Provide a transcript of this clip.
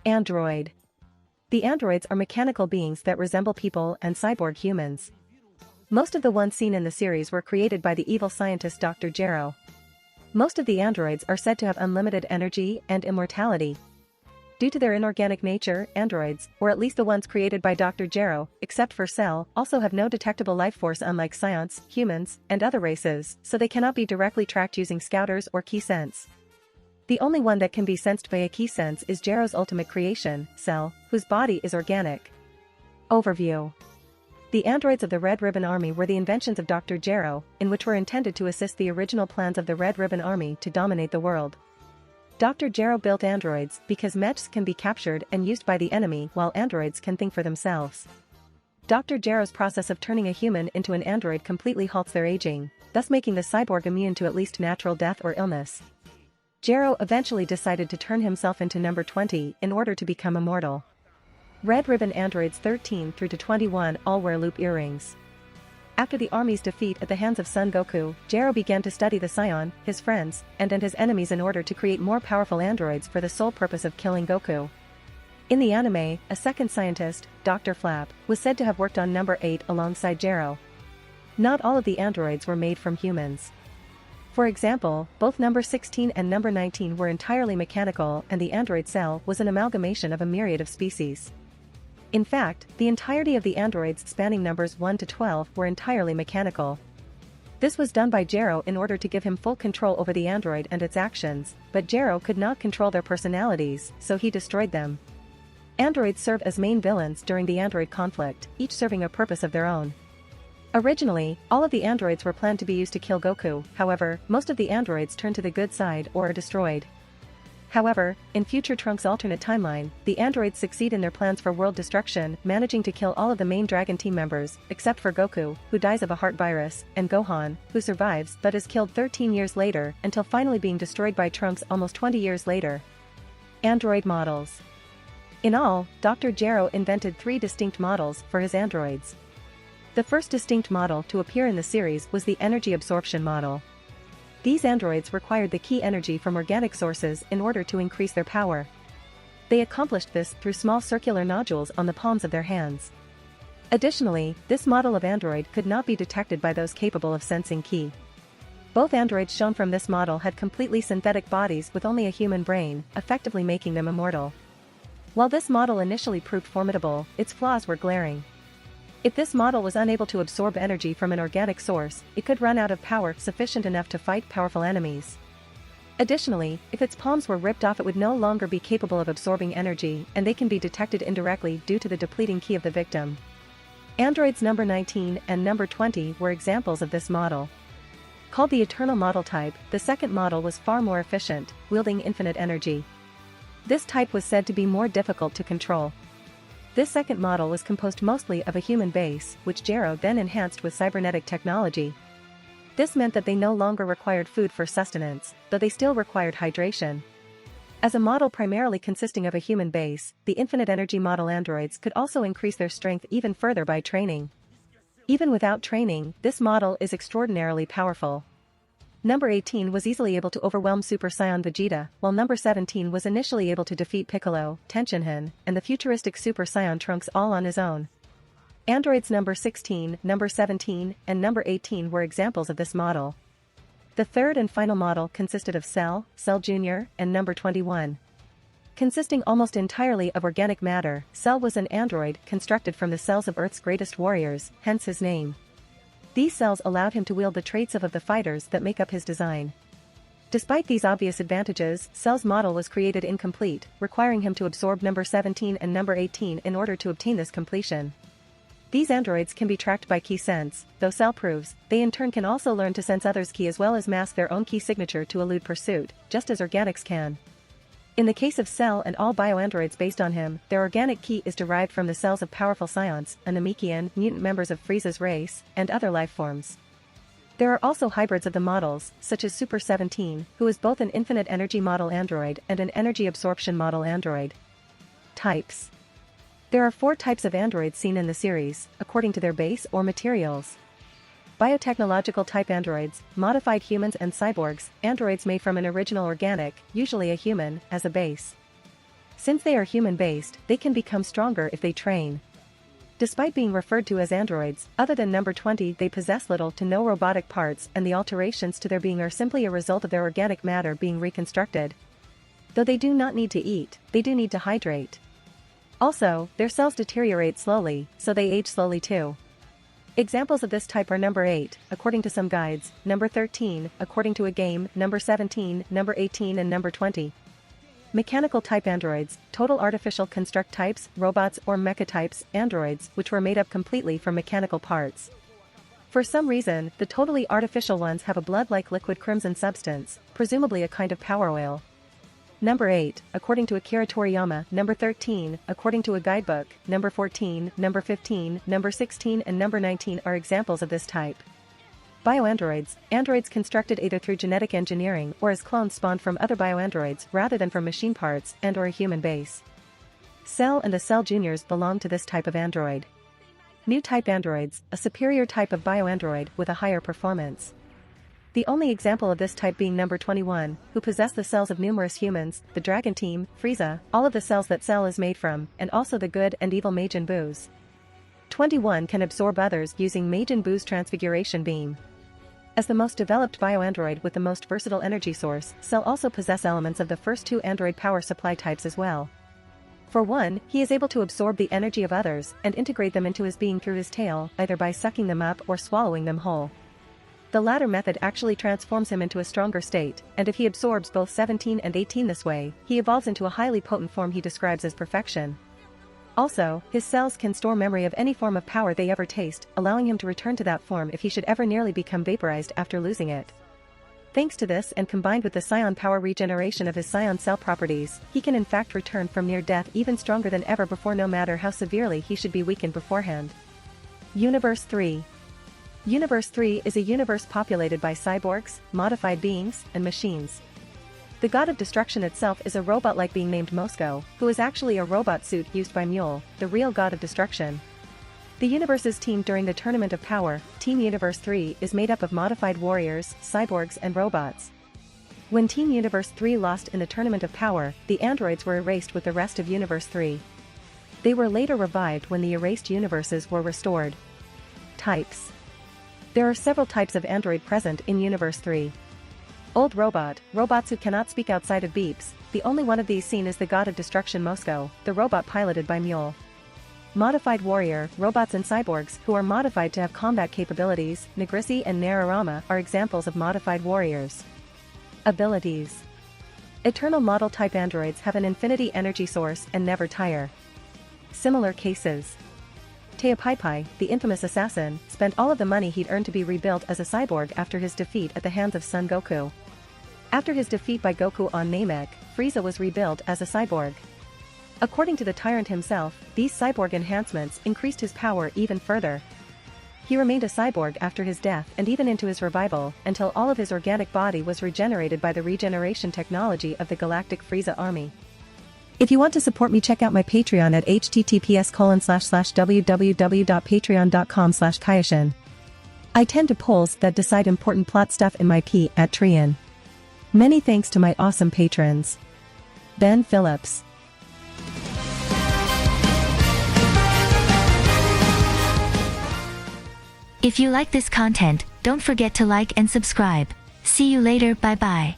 Android. The androids are mechanical beings that resemble people and cyborg humans. Most of the ones seen in the series were created by the evil scientist Dr. Gero. Most of the androids are said to have unlimited energy and immortality. Due to their inorganic nature, androids, or at least the ones created by Dr. Gero, except for Cell, also have no detectable life force unlike Saiyans, humans, and other races, so they cannot be directly tracked using scouters or key sense. The only one that can be sensed by a key sense is Gero's ultimate creation, Cell, whose body is organic. Overview. The androids of the Red Ribbon Army were the inventions of Dr. Gero, in which were intended to assist the original plans of the Red Ribbon Army to dominate the world. Dr. Gero built androids because mechs can be captured and used by the enemy while androids can think for themselves. Dr. Gero's process of turning a human into an android completely halts their aging, thus making the cyborg immune to at least natural death or illness. Gero eventually decided to turn himself into number 20 in order to become immortal. Red Ribbon androids 13 through to 21 all wear loop earrings. After the army's defeat at the hands of Son Goku, Gero began to study the Saiyan, his friends, and his enemies in order to create more powerful androids for the sole purpose of killing Goku. In the anime, a second scientist, Dr. Flap, was said to have worked on number 8 alongside Gero. Not all of the androids were made from humans. For example, both number 16 and number 19 were entirely mechanical and the android Cell was an amalgamation of a myriad of species. In fact, the entirety of the androids spanning numbers 1 to 12 were entirely mechanical. This was done by Gero in order to give him full control over the android and its actions, but Gero could not control their personalities, so he destroyed them. Androids serve as main villains during the android conflict, each serving a purpose of their own. Originally, all of the androids were planned to be used to kill Goku, however, most of the androids turn to the good side or are destroyed. However, in future Trunks' alternate timeline, the androids succeed in their plans for world destruction, managing to kill all of the main Dragon Team members, except for Goku, who dies of a heart virus, and Gohan, who survives but is killed 13 years later until finally being destroyed by Trunks almost 20 years later. Android models. In all, Dr. Gero invented 3 distinct models for his androids. The first distinct model to appear in the series was the energy absorption model. These androids required the key energy from organic sources in order to increase their power. They accomplished this through small circular nodules on the palms of their hands. Additionally, this model of android could not be detected by those capable of sensing ki. Both androids shown from this model had completely synthetic bodies with only a human brain, effectively making them immortal. While this model initially proved formidable, its flaws were glaring. If this model was unable to absorb energy from an organic source, it could run out of power sufficient enough to fight powerful enemies. Additionally, if its palms were ripped off, it would no longer be capable of absorbing energy, and they can be detected indirectly due to the depleting ki of the victim. Androids number 19 and number 20 were examples of this model. Called the Eternal Model type, the second model was far more efficient, wielding infinite energy. This type was said to be more difficult to control. This second model was composed mostly of a human base, which Gero then enhanced with cybernetic technology. This meant that they no longer required food for sustenance, though they still required hydration. As a model primarily consisting of a human base, the infinite energy model androids could also increase their strength even further by training. Even without training, this model is extraordinarily powerful. Number 18 was easily able to overwhelm Super Saiyan Vegeta, while number 17 was initially able to defeat Piccolo, Tenshinhan, and the futuristic Super Saiyan Trunks all on his own. Androids number 16, number 17, and number 18 were examples of this model. The third and final model consisted of Cell, Cell Jr., and number 21. Consisting almost entirely of organic matter, Cell was an android constructed from the cells of Earth's greatest warriors, hence his name. These cells allowed him to wield the traits of the fighters that make up his design. Despite these obvious advantages, Cell's model was created incomplete, requiring him to absorb number 17 and number 18 in order to obtain this completion. These androids can be tracked by ki sense, though Cell proves, they in turn can also learn to sense others' ki as well as mask their own ki signature to elude pursuit, just as organics can. In the case of Cell and all bioandroids based on him, their organic ki is derived from the cells of powerful Saiyans, a Namekian, mutant members of Frieza's race, and other life forms. There are also hybrids of the models, such as Super 17, who is both an infinite energy model android and an energy absorption model android. Types. There are 4 types of androids seen in the series, according to their base or materials. Biotechnological type androids, modified humans and cyborgs, androids made from an original organic, usually a human, as a base. Since they are human-based, they can become stronger if they train. Despite being referred to as androids, other than number 20, they possess little to no robotic parts, and the alterations to their being are simply a result of their organic matter being reconstructed. Though they do not need to eat, they do need to hydrate. Also, their cells deteriorate slowly, so they age slowly too. Examples of this type are number 8, according to some guides, number 13, according to a game, number 17, number 18 and number 20. Mechanical type androids, total artificial construct types, robots or mecha types, androids, which were made up completely from mechanical parts. For some reason, the totally artificial ones have a blood-like liquid crimson substance, presumably a kind of power oil. Number 8, according to Akira Toriyama, number 13, according to a guidebook, number 14, number 15, number 16 and number 19 are examples of this type. Bioandroids, androids constructed either through genetic engineering or as clones spawned from other bioandroids rather than from machine parts and or a human base. Cell and the Cell Juniors belong to this type of android. New type androids, a superior type of bioandroid with a higher performance. The only example of this type being number 21, who possess the cells of numerous humans, the Dragon Team, Frieza, all of the cells that Cell is made from, and also the good and evil Majin Buu's. 21 can absorb others using Majin Buu's transfiguration beam. As the most developed bioandroid with the most versatile energy source, Cell also possess elements of the first two android power supply types as well. For one, he is able to absorb the energy of others and integrate them into his being through his tail, either by sucking them up or swallowing them whole. The latter method actually transforms him into a stronger state, and if he absorbs both 17 and 18 this way, he evolves into a highly potent form he describes as perfection. Also, his cells can store memory of any form of power they ever taste, allowing him to return to that form if he should ever nearly become vaporized after losing it. Thanks to this and combined with the Saiyan power regeneration of his Saiyan cell properties, he can in fact return from near death even stronger than ever before, no matter how severely he should be weakened beforehand. Universe 3. Universe 3 is a universe populated by cyborgs, modified beings, and machines. The god of destruction itself is a robot-like being named Mosco, who is actually a robot suit used by Mule, the real god of destruction. The universe's team during the Tournament of Power, Team Universe 3, is made up of modified warriors, cyborgs and robots. When Team Universe 3 lost in the Tournament of Power, the androids were erased with the rest of Universe 3. They were later revived when the erased universes were restored. Types. There are several types of android present in Universe 3. Old robot, robots who cannot speak outside of beeps. The only one of these seen is the god of destruction Mosco, the robot piloted by Mule. Modified warrior, robots and cyborgs who are modified to have combat capabilities. Negrissi and Narirama are examples of modified warriors. Abilities. Eternal model type androids have an infinity energy source and never tire. Similar cases. Teopaipai, the infamous assassin, spent all of the money he'd earned to be rebuilt as a cyborg after his defeat at the hands of Son Goku. After his defeat by Goku on Namek, Frieza was rebuilt as a cyborg. According to the tyrant himself, these cyborg enhancements increased his power even further. He remained a cyborg after his death and even into his revival, until all of his organic body was regenerated by the regeneration technology of the Galactic Frieza Army. If you want to support me, check out my Patreon at https://www.patreon.com/Kaioshin. I tend to polls that decide important plot stuff in my P at Trian. Many thanks to my awesome patrons. Ben Phillips. If you like this content, don't forget to like and subscribe. See you later, bye bye.